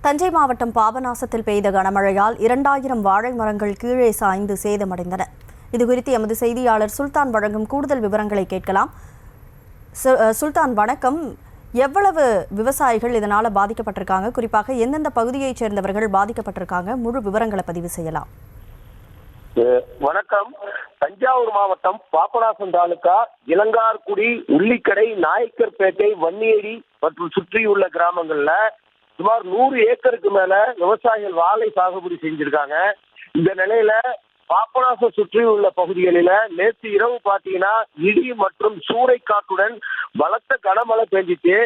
தஞ்சை மாவட்டம் பாபநாசத்தில் பெய்த கனமழையால் 2000 வாழை மரங்கள் கீழே சாய்ந்து சேதமடைந்தன. இதுகுறித்து எமது செய்தியாளர் சுல்தான் வழங்கும் கூடுதல் விவரங்களை கேட்கலாம். சுல்தான், வணக்கம். எவ்வளவு விவசாயிகள் இதனால பாதிக்கப்பட்டிருக்காங்க, குறிப்பாக எந்தெந்த பகுதியைச் சேர்ந்தவர்கள் பாதிக்கப்பட்டிருக்காங்க, முழு விவரங்களை பதிவு செய்யலாம். வணக்கம். தஞ்சாவூர் மாவட்டம் பாபநாசம் தாலுகா இளங்கார்குடி, உள்ளிக்கடை, நாயக்கர்பேட்டை, வன்னியடி மற்றும் சுற்றியுள்ள கிராமங்கள்ல சுமார் 100 ஏக்கருக்கு மேல விவசாயிகள் வாழை சாகுபடி செஞ்சிருக்காங்க. இந்த நிலையில பாபநாசம் சுற்றியுள்ள பகுதிகளில நேற்று இரவு பாத்தீங்கன்னா இடி மற்றும் சூறைக்காற்றுடன் பலத்த கனமழை பெஞ்சிட்டு,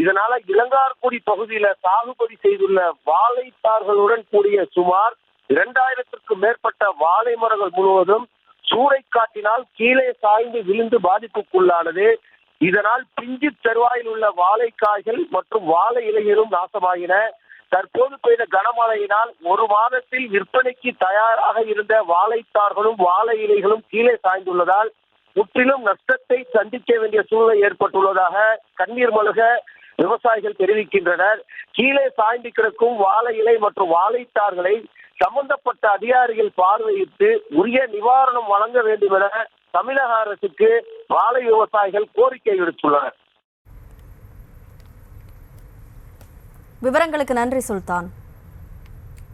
இதனால இளங்கார்குடி பகுதியில சாகுபடி செய்துள்ள வாழைத்தார்களுடன் கூடிய சுமார் 2000க்கும் மேற்பட்ட வாழை மரங்கள் முழுவதும் சூறைக்காற்றினால் கீழே சாய்ந்து விழுந்து பாதிப்புக்குள்ளானது. இதனால் பிஞ்சு தருவாயில் உள்ள வாழைக்காய்கள் மற்றும் வாழை இலைகளும் நாசமாகின. தற்போது பெய்த கனமழையினால் ஒரு மாதத்தில் விற்பனைக்கு தயாராக இருந்த வாழைத்தார்களும் வாழை இலைகளும் கீழே சாய்ந்துள்ளதால் முற்றிலும் நஷ்டத்தை சந்திக்க வேண்டிய சூழ்நிலை ஏற்பட்டுள்ளதாக கண்ணீர் மல்க விவசாயிகள் தெரிவிக்கின்றனர். கீழே சாய்ந்து கிடக்கும் வாழை இலை மற்றும் வாழைத்தார்களை சம்பந்தப்பட்ட அதிகாரிகள் பார்வையிட்டு உரிய நிவாரணம் வழங்க வேண்டும் என தமிழக அரசுக்கு வாழை விவசாயிகள் கோரிக்கை விடுத்துள்ளனர். விவரங்களுக்கு நன்றி சுல்தான்.